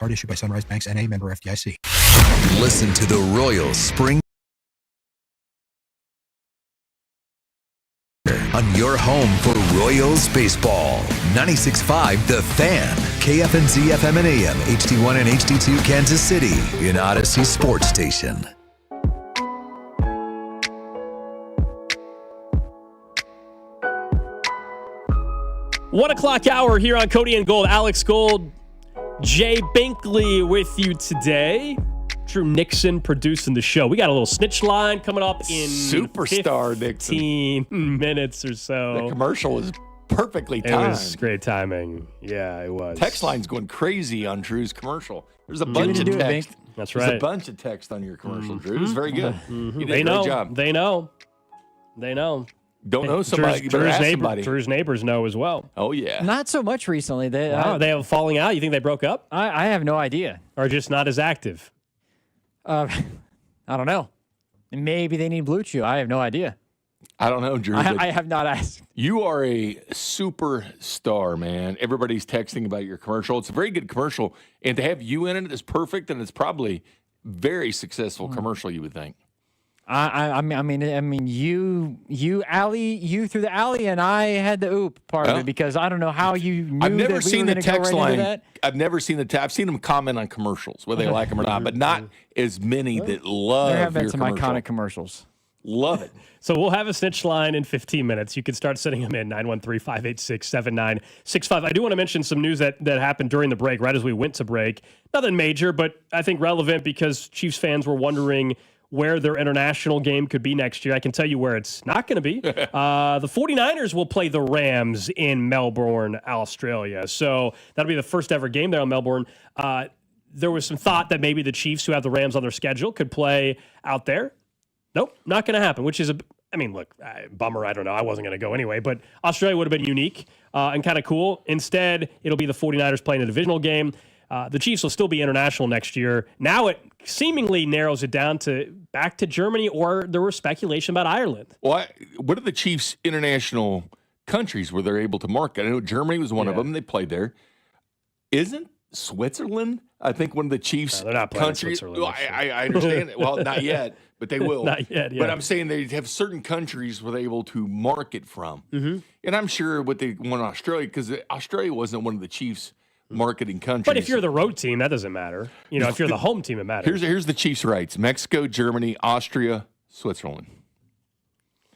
Card issued by Sunrise Banks N.A. member FDIC. Listen to the Royals Spring on your home for Royals baseball. 96.5 The Fan, KFNZ FM and AM, HD1 and HD2 Kansas City, an Odyssey sports station. One o'clock hour here on Cody and Gold. Alex Gold, Jay Binkley with you today. Drew Nixon producing the show. We got a little snitch line coming up in Superstar 15 minutes or so. The commercial was perfectly timed. It was great timing. Yeah, it was. Text line's going crazy on Drew's commercial. There's a bunch of text. That's right. There's a bunch of text on your commercial, Drew. It was very good. You did They a know. great job. They know. They know. Don't know somebody, you better ask somebody. Drew's neighbors know as well. Oh, yeah. Not so much recently. They They have a falling out? You think they broke up? I have no idea. Or just not as active? I don't know. Maybe they need Blue Chew. I have no idea. I don't know, Drew. I have not asked. You are a superstar, man. Everybody's texting about your commercial. It's a very good commercial. And to have you in it is perfect, and it's probably very successful commercial, you would think. I mean, you through the alley, and I had the oop part of it because I don't know how you knew. I've never that we seen were the gonna go text right into line. that. I've never seen the I've seen them comment on commercials, whether they like them or not, but not as many that love There have been your some commercial. iconic commercials. Love it. So we'll have a snitch line in 15 minutes. You can start sending them in, 913-586-7965. I do want to mention some news that happened during the break, right as we went to break. Nothing major, but I think relevant because Chiefs fans were wondering where their international game could be next year. I can tell you where it's not going to be. The 49ers will play the Rams in Melbourne, Australia. So that'll be the first ever game there in Melbourne. There was some thought that maybe the Chiefs, who have the Rams on their schedule, could play out there. Nope, not going to happen, which is bummer. I don't know. I wasn't going to go anyway, but Australia would have been unique and kind of cool. Instead, it'll be the 49ers playing a divisional game. The Chiefs will still be international next year. Now it seemingly narrows it down to back to Germany, or there was speculation about Ireland. What are the Chiefs' international countries where they're able to market? I know Germany was one of them. They played there. Isn't Switzerland, I think, one of the Chiefs' they're not playing countries? Switzerland. Well, I understand it. Well, not yet, but they will. Not yet, yeah. But I'm saying they have certain countries where they're able to market from. Mm-hmm. And I'm sure what they want in Australia, because Australia wasn't one of the Chiefs' marketing countries. But if you're the road team, that doesn't matter. If you're the home team, it matters. Here's the Chiefs' rights: Mexico, Germany, Austria, Switzerland.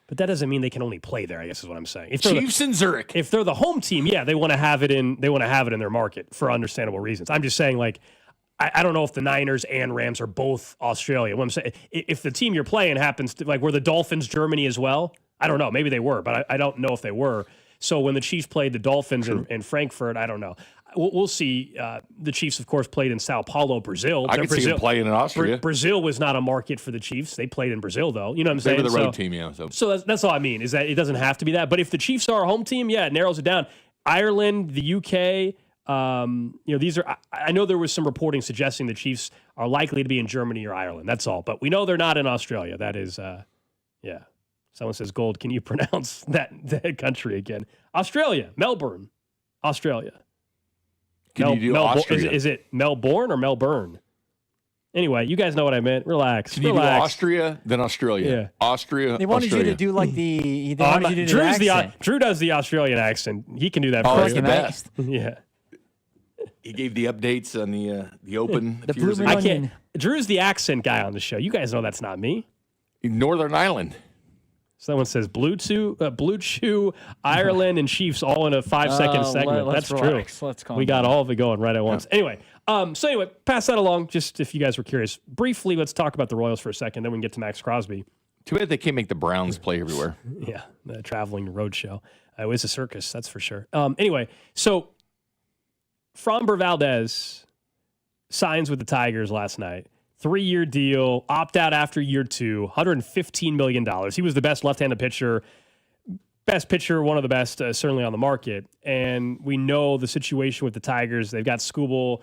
But that doesn't mean they can only play there, I guess is what I'm saying. Chiefs in Zurich. If they're the home team, yeah, they want to have it in their market for understandable reasons. I'm just saying, I don't know if the Niners and Rams are both Australia. What I'm saying, if the team you're playing happens to, were the Dolphins Germany as well? I don't know. Maybe they were, but I don't know if they were. So when the Chiefs played the Dolphins in Frankfurt, I don't know. We'll see. The Chiefs, of course, played in Sao Paulo, Brazil. I could see them playing in Austria. Brazil was not a market for the Chiefs. They played in Brazil, though. You know what I'm saying? They were the road team, yeah. So that's all I mean, is that it doesn't have to be that. But if the Chiefs are a home team, yeah, it narrows it down. Ireland, the UK, these are. I know there was some reporting suggesting the Chiefs are likely to be in Germany or Ireland. That's all. But we know they're not in Australia. That is, yeah. Someone says, Gold, can you pronounce that country again? Australia, Melbourne, Australia. Can you do Austria? Is it Melbourne or Melbourne? Anyway, you guys know what I meant. Relax. Can you do Austria, then Australia? Yeah. Austria, They wanted Australia. you to do they wanted you to do the accent. Drew does the Australian accent. He can do that. Oh, for he's you. the best. Yeah. He gave the updates on the Open. The a few years Bloomin' ago. I can't. Onion. Drew's the accent guy on the show. You guys know that's not me. Northern Ireland. Someone says Blue Chew, Ireland, and Chiefs all in a 5-second segment. Let's That's relax. true. Let's calm We got down. all of it going right at once. Anyway, pass that along. Just if you guys were curious, briefly, let's talk about the Royals for a second. Then we can get to Max Crosby. Too bad they can't make the Browns play everywhere. Yeah, the traveling road show. It was a circus, that's for sure. Anyway, so Framber Valdez signs with the Tigers last night. 3-year deal, opt out after year 2, $115 million. He was the best left-handed pitcher, one of the best, certainly on the market. And we know the situation with the Tigers. They've got Skubal,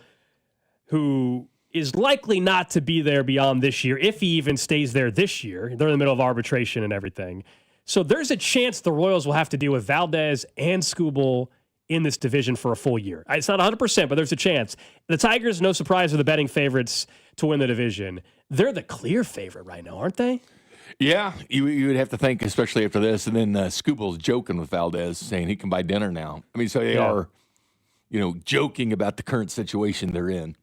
who is likely not to be there beyond this year, if he even stays there this year. They're in the middle of arbitration and everything. So there's a chance the Royals will have to deal with Valdez and Skubal in this division for a full year. It's not 100%, but there's a chance. The Tigers, no surprise, are the betting favorites to win the division. They're the clear favorite right now, aren't they? Yeah, you would have to think, especially after this. And then Scooble's joking with Valdez, saying he can buy dinner now. I mean, so they are, joking about the current situation they're in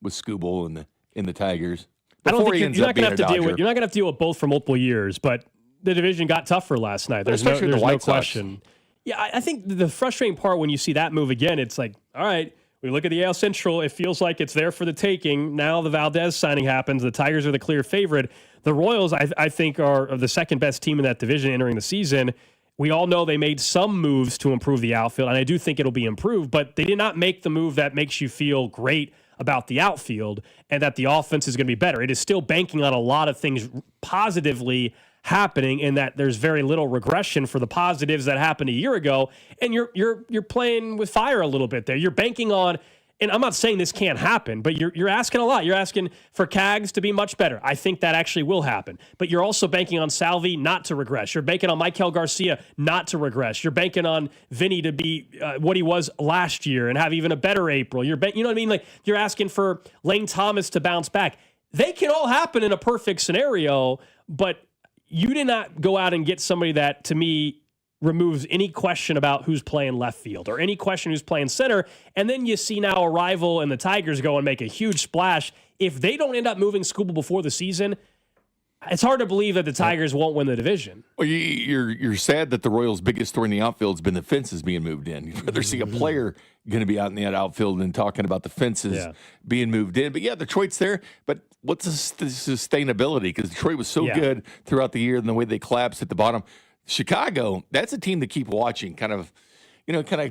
with Scooble and the Tigers. I don't Before think he you're ends not up going to being have a to deal with. Dodger. You're not going to have to deal with both for multiple years, but the division got tougher last night. There's Especially the no White Sox. question. Yeah, I think the frustrating part when you see that move again, it's like, all right, we look at the AL Central. It feels like it's there for the taking. Now the Valdez signing happens. The Tigers are the clear favorite. The Royals, I think, are the second best team in that division entering the season. We all know they made some moves to improve the outfield, and I do think it'll be improved, but they did not make the move that makes you feel great about the outfield and that the offense is going to be better. It is still banking on a lot of things positively happening, in that there's very little regression for the positives that happened a year ago, and you're playing with fire a little bit there. You're banking on, and I'm not saying this can't happen, but you're asking a lot. You're asking for Cags to be much better. I think that actually will happen. But you're also banking on Salvi not to regress. You're banking on Michael Garcia not to regress. You're banking on Vinny to be what he was last year and have even a better April. You know what I mean? Like, you're asking for Lane Thomas to bounce back. They can all happen in a perfect scenario, but you did not go out and get somebody that, to me, removes any question about who's playing left field or any question who's playing center. And then you see now a rival and the Tigers go and make a huge splash. If they don't end up moving Scooble before the season, it's hard to believe that the Tigers won't win the division. Well, you're sad that the Royals' biggest story in the outfield has been the fences being moved in. You'd rather see a player going to be out in the outfield than talking about the fences being moved in. But, yeah, Detroit's there. But what's the sustainability? Because Detroit was so good throughout the year and the way they collapsed at the bottom. Chicago, that's a team to keep watching, kind of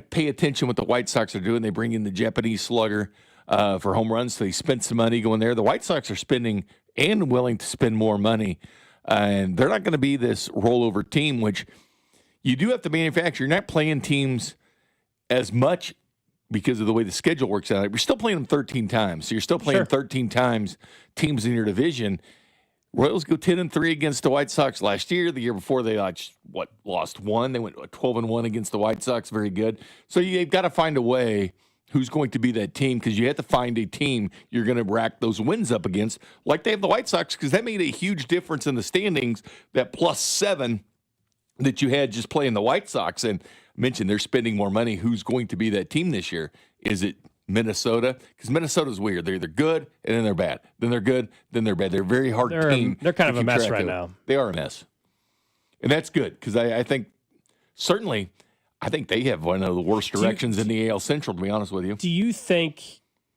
pay attention what the White Sox are doing. They bring in the Japanese slugger for home runs. So they spent some money going there. The White Sox are spending and willing to spend more money. And they're not going to be this rollover team, which you do have to manufacture. You're not playing teams as much because of the way the schedule works out. You're still playing them 13 times. So you're still playing 13 times teams in your division. Royals go 10-3 against the White Sox last year. The year before, they lost one. They went 12-1 against the White Sox. Very good. So you've got to find a way who's going to be that team, because you have to find a team you're going to rack those wins up against, like they have the White Sox, because that made a huge difference in the standings, that +7 that you had just playing the White Sox. And I mentioned they're spending more money. Who's going to be that team this year? Is it Minnesota? Because Minnesota's weird. They're either good and then they're bad. Then they're good, then they're bad. They're a very hard team. They're kind of a mess right now. They are a mess. And that's good, because I think they have one of the worst directions in the AL Central, to be honest with you. Do you think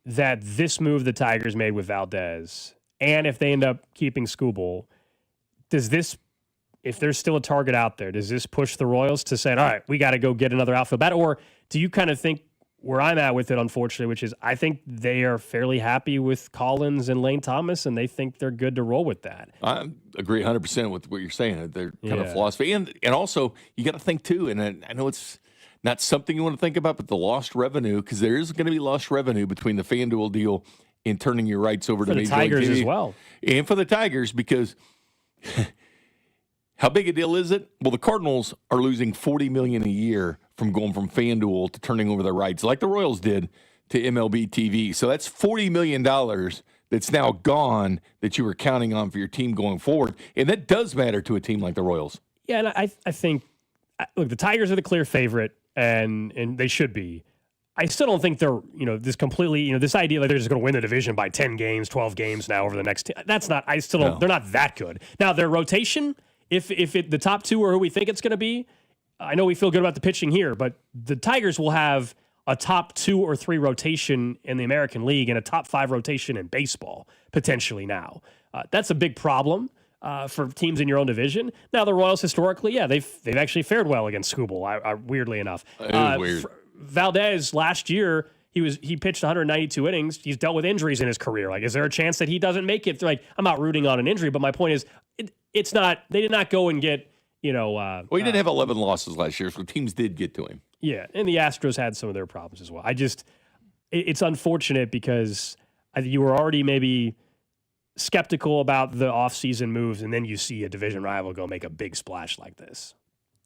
that this move the Tigers made with Valdez, and if they end up keeping Scooble, does this, if there's still a target out there, does this push the Royals to say, all right, we got to go get another outfield bat? Or do you kind of think where I'm at with it, unfortunately, which is I think they are fairly happy with Collins and Lane Thomas, and they think they're good to roll with that? I agree 100% with what you're saying. Their kind of philosophy. And also, you got to think, too, and I know it's not something you want to think about, but the lost revenue, because there is going to be lost revenue between the FanDuel deal and turning your rights over to the Major League Tigers TV. as well. And for the Tigers, because how big a deal is it? Well, the Cardinals are losing $40 million a year from going from FanDuel to turning over their rights, like the Royals did to MLB TV. So that's $40 million that's now gone that you were counting on for your team going forward. And that does matter to a team like the Royals. Yeah, and I think, look, the Tigers are the clear favorite, and they should be. I still don't think they're, this completely, this idea like they're just going to win the division by 10 games, 12 games now over the next, that's not, I still don't, they're not that good. Now, their rotation, if the top two are who we think it's going to be, I know we feel good about the pitching here, but the Tigers will have a top 2 or 3 rotation in the American League and a top 5 rotation in baseball, potentially now. That's a big problem for teams in your own division. Now, the Royals historically, they've actually fared well against Scooble, weirdly enough. Weird. Valdez, last year, he pitched 192 innings. He's dealt with injuries in his career. Like, is there a chance that he doesn't make it? Like, I'm not rooting on an injury, but my point is, it's not, they did not go and get, he did have 11 losses last year, so teams did get to him. Yeah, and the Astros had some of their problems as well. It's unfortunate because you were already maybe skeptical about the offseason moves, and then you see a division rival go make a big splash like this.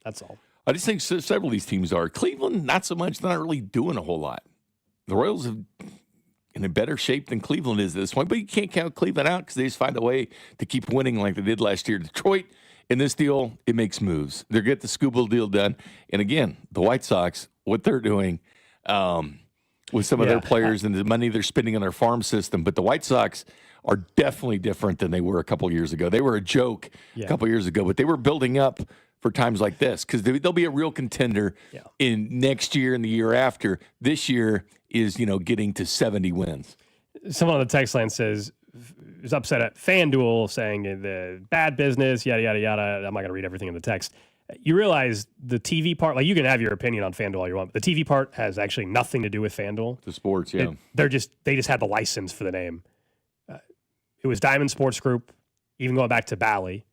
That's all. I just think several of these teams are. Cleveland, not so much. They're not really doing a whole lot. The Royals are in a better shape than Cleveland is at this point, but you can't count Cleveland out because they just find a way to keep winning like they did last year. Detroit, in this deal, it makes moves. They get the Scooble deal done. And again, the White Sox, what they're doing with some of their players and the money they're spending on their farm system. But the White Sox are definitely different than they were a couple years ago. They were a joke a couple years ago, but they were building up for times like this because they'll be a real contender in next year and the year after. This year is, getting to 70 wins. Someone on the text line is upset at FanDuel saying the bad business, yada, yada, yada. I'm not going to read everything in the text. You realize the TV part, like you can have your opinion on FanDuel all you want, but the TV part has actually nothing to do with FanDuel. The sports, yeah. They just had the license for the name. It was Diamond Sports Group, even going back to Bally.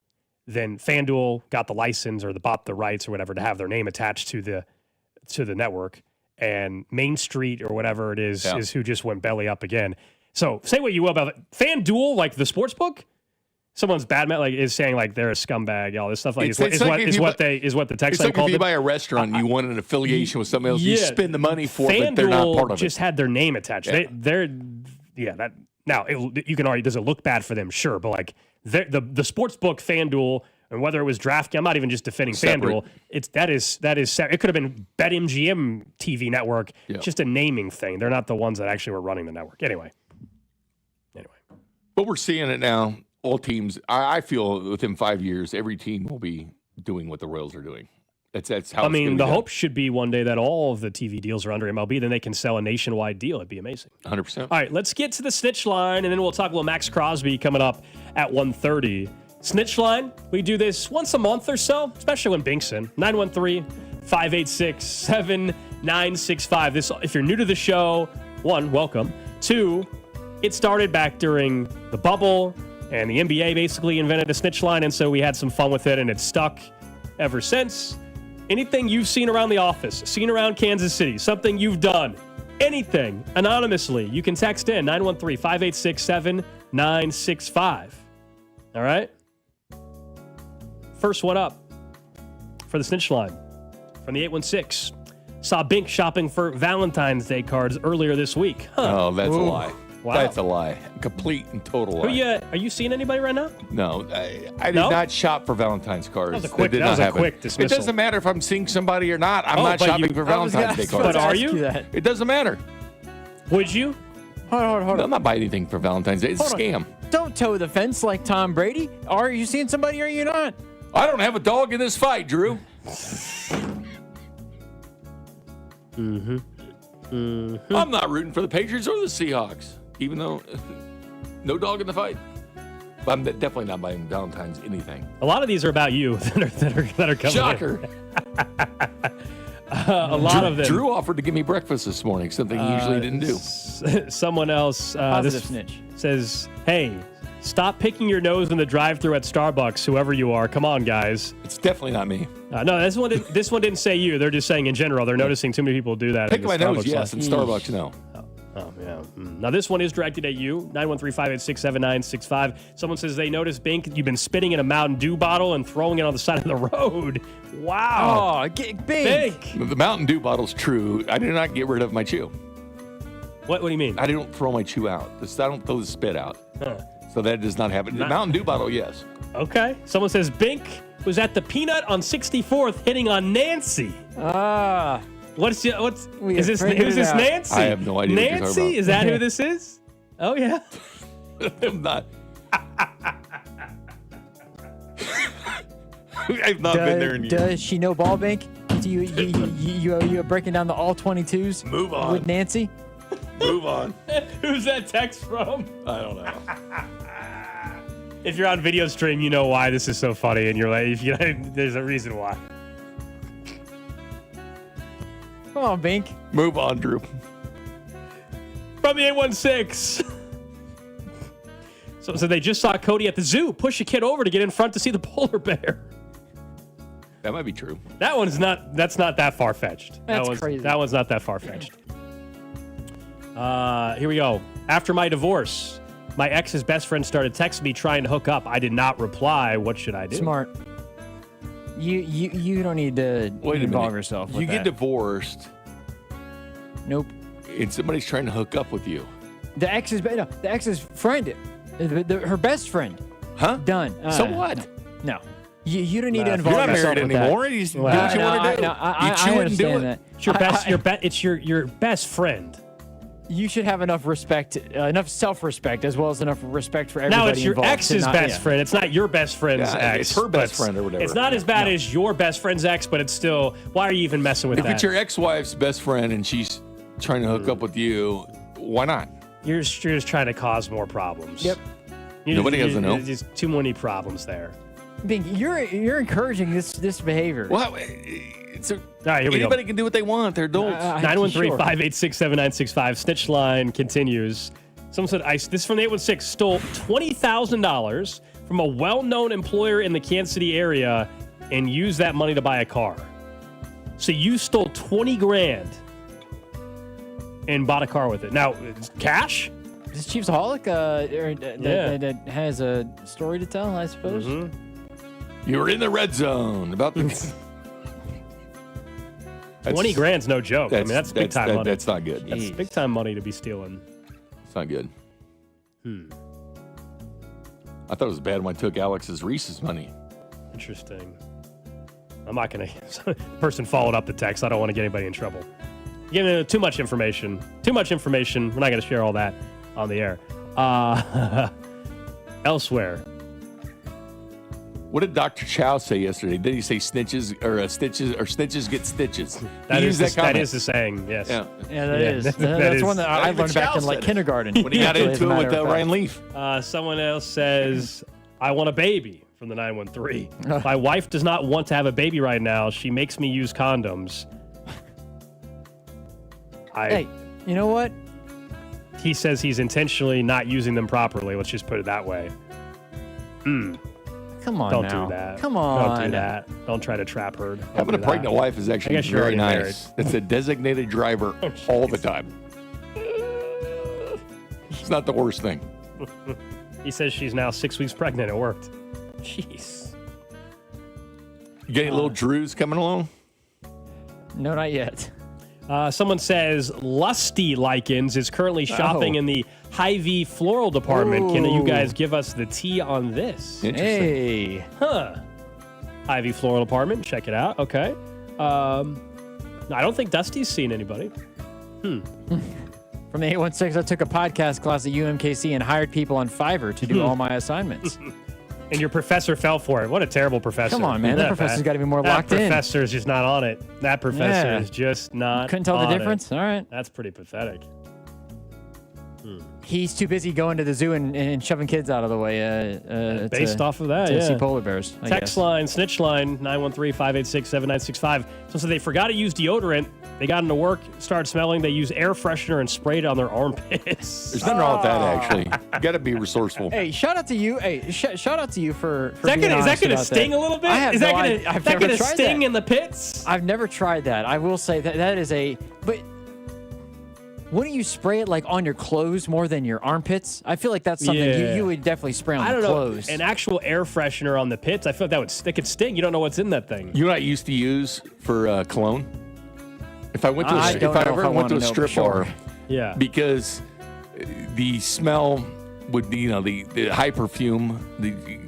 Then FanDuel got the license or bought the rights or whatever to have their name attached to the network. And Main Street or whatever it is who just went belly up again. So say what you will about it. FanDuel, like the sports book, someone's bad is saying like they're a scumbag, all this stuff like is what the text line called if you it. buy a restaurant and you want an affiliation with somebody else, you spend the money for it, but they're not part of it. Just had their name attached. Now, you can argue, does it look bad for them? Sure, but like the sports book FanDuel, and whether it was DraftKings, I'm not even just defending FanDuel. That is it could have been BetMGM TV network. Yeah. It's just a naming thing. They're not the ones that actually were running the network. Anyway. But we're seeing it now. All teams, I feel within 5 years, every team will be doing what the Royals are doing. That's how. The hope should be one day that all of the TV deals are under MLB, then they can sell a nationwide deal. It'd be amazing. 100%. All right, let's get to the snitch line, and then we'll talk about Max Crosby coming up at 1:30. Snitch line, we do this once a month or so, especially when Bink's in. 913-586-7965. This, if you're new to the show, 1, welcome. 2, it started back during the bubble, and the NBA basically invented a snitch line, and so we had some fun with it, and it's stuck ever since. Anything you've seen around the office, seen around Kansas City, something you've done, anything, anonymously, you can text in 913-586-7965. All right? First one up for the snitch line from the 816. Saw Bink shopping for Valentine's Day cards earlier this week. Huh. Oh, that's a lie. Wow. That's a lie. Complete and total lie. Are you seeing anybody right now? No, I did not shop for Valentine's cards. That was a quick dismissal. It doesn't matter if I'm seeing somebody or not. I'm not shopping for Valentine's Day cards. But are you? It doesn't matter. Would you? Hold on. I'm not buying anything for Valentine's Day. It's a scam. Don't toe the fence like Tom Brady. Are you seeing somebody or are you not? I don't have a dog in this fight, Drew. I'm not rooting for the Patriots or the Seahawks, even though no dog in the fight. But I'm definitely not buying Valentine's anything. A lot of these are about you that are coming. Shocker. A lot of them. Drew offered to give me breakfast this morning, something he usually didn't do. Someone else Positive snitch says, "Hey, stop picking your nose in the drive-thru at Starbucks, whoever you are. Come on, guys." It's definitely not me. No, this one didn't say you. They're just saying in general. They're noticing too many people do that. Pick my nose, yes, and Starbucks, no. Oh, yeah. Now, this one is directed at you, 913-586-7965. Someone says they noticed, Bink, you've been spitting in a Mountain Dew bottle and throwing it on the side of the road. Wow. Oh, Bink. The Mountain Dew bottle's true. I did not get rid of my chew. What do you mean? I don't throw my chew out. I don't throw the spit out. Huh. So that does not happen. The Mountain Dew bottle, yes. Okay. Someone says Bink was at the Peanut on 64th hitting on Nancy. Who's this Nancy? I have no idea. Nancy? Is that who this is? Oh, yeah. I'm not. I've not been there in years. Does she know ball, Bink? You breaking down the all 22s? Move on. With Nancy? Move on. Who's that text from? I don't know. If you're on video stream, you know why this is so funny, and you're like, there's a reason why. Come on, Bink. Move on, Drew. From the 816. So they just saw Cody at the zoo push a kid over to get in front to see the polar bear. That might be true. That's not that far-fetched. That's crazy. That one's not that far-fetched. Here we go. After my divorce, my ex's best friend started texting me trying to hook up. I did not reply. What should I do? Smart. You don't need to involve yourself with You get that. divorced, Nope. and somebody's trying to hook up with you. The ex's friend, her best friend. Huh? Done. So what? No. You don't need to You're involve not yourself married with that. anymore. You do what you want to do. You chew it and do it. That. It's your best. It's your best friend. You should have enough respect, enough self-respect, as well as enough respect for everybody Now it's your involved to ex's not- best friend. It's not your best friend's Yeah, ex. it's her best but friend or whatever. It's not as bad as your best friend's ex, but it's still. Why are you even messing with If that? it's your ex-wife's best friend and she's trying to hook up with you, why not? You're just trying to cause more problems. Yep. Nobody has to know. There's just too many problems there. Bing, you're encouraging this behavior. Well, All right, here we go. anybody can do what they want. They're adults. 913-586-7965. Snitch line continues. Someone said, this is from the 816, stole $20,000 from a well-known employer in the Kansas City area and used that money to buy a car. So you stole 20 grand and bought a car with it. Now, it's cash? This Chiefsaholic that has a story to tell, I suppose. Mm-hmm. You're in the red zone. About the 20 grand's no joke. I mean, that's big time money. That's not good. That's big time money to be stealing. It's not good. I thought it was bad when I took Alex's Reese's money. Interesting. I'm not going to. The person followed up the text. I don't want to get anybody in trouble. Giving too much information. Too much information. We're not going to share all that on the air. Elsewhere. What did Dr. Chow say yesterday? Did he say snitches or stitches or snitches get stitches? That He is used that is the saying. Yes. Yeah. Yeah, that Yeah, is. that That's is- one that I Even learned back Chow in like said it. kindergarten. When he got Actually, as a into it matter with of fact. Ryan Leaf. Someone else says, "I want a baby." From the 913. My wife does not want to have a baby right now. She makes me use condoms. Hey, you know what? He says he's intentionally not using them properly. Let's just put it that way. Come on Don't now. do that. Come on. Don't do that. Don't try to trap her. Don't Having do a that. pregnant wife is actually I guess you're very already nice. It's a designated driver all the time. It's not the worst thing. He says she's now 6 weeks pregnant. It worked. Jeez. You got any little Drews coming along? No, not yet. Someone says Lusty Likens is currently shopping in the Hy-Vee floral department. Can you Ooh. guys give us the tea on this? Interesting. Hey. Huh. Hy-Vee floral department. Check it out. Okay. I don't think Dusty's seen anybody. From the 816, I took a podcast class at UMKC and hired people on Fiverr to do all my assignments. And your professor fell for it. What a terrible professor. Come on, man. That professor's got to be more locked That in. professor's just not on it. That professor Yeah. is just not Couldn't tell the on it. difference? All right. That's pretty pathetic. He's too busy going to the zoo and shoving kids out of the way. Based off of that, to see yeah. polar bears. I Text guess. line, snitch line, 913-586-7965. So they forgot to use deodorant. They got into work, started smelling. They used air freshener and sprayed it on their armpits. There's nothing wrong with that, actually. You got to be resourceful. Hey, shout out to you. Hey, shout out to you for Is that being gonna honest gonna about sting that. a little bit? I have Is that no gonna idea. I've that never gonna tried sting that. in the pits? I've never tried that. I will say that is a. But wouldn't you spray it like on your clothes more than your armpits? I feel like that's something Yeah. you would definitely spray on I don't the know. clothes. An actual air freshener on the pits, I feel like that could sting. You don't know what's in that thing. You know what I used to use for cologne? If I went to I a, don't if I know if ever I went to a wanna know strip for sure. bar, Yeah. because the smell would be, the high perfume.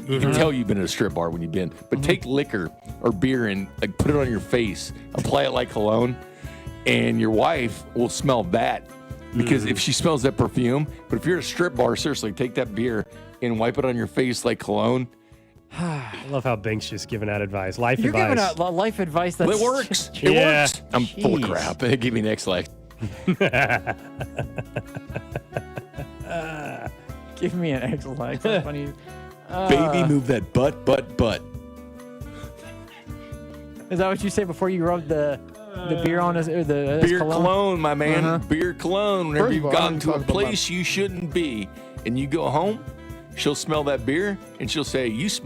You can tell you've been at a strip bar when you've been. But take liquor or beer and like put it on your face, apply it like cologne, and your wife will smell that. Because if she smells that perfume, but if you're at a strip bar, seriously, take that beer and wipe it on your face like cologne. I love how Bink's just giving out advice. Life You're advice. giving out life advice that's It works. just- It Yeah. works. I'm full of Jeez. crap. Give me next life. Give me an X like. That's funny. Baby, move that butt. Is that what you say before you rub the beer on us or the Beer cologne, my man. Uh-huh. Beer cologne. Whenever First of you've all, gotten I'm to a talking about place you shouldn't be and you go home, she'll smell that beer and she'll say, "You smell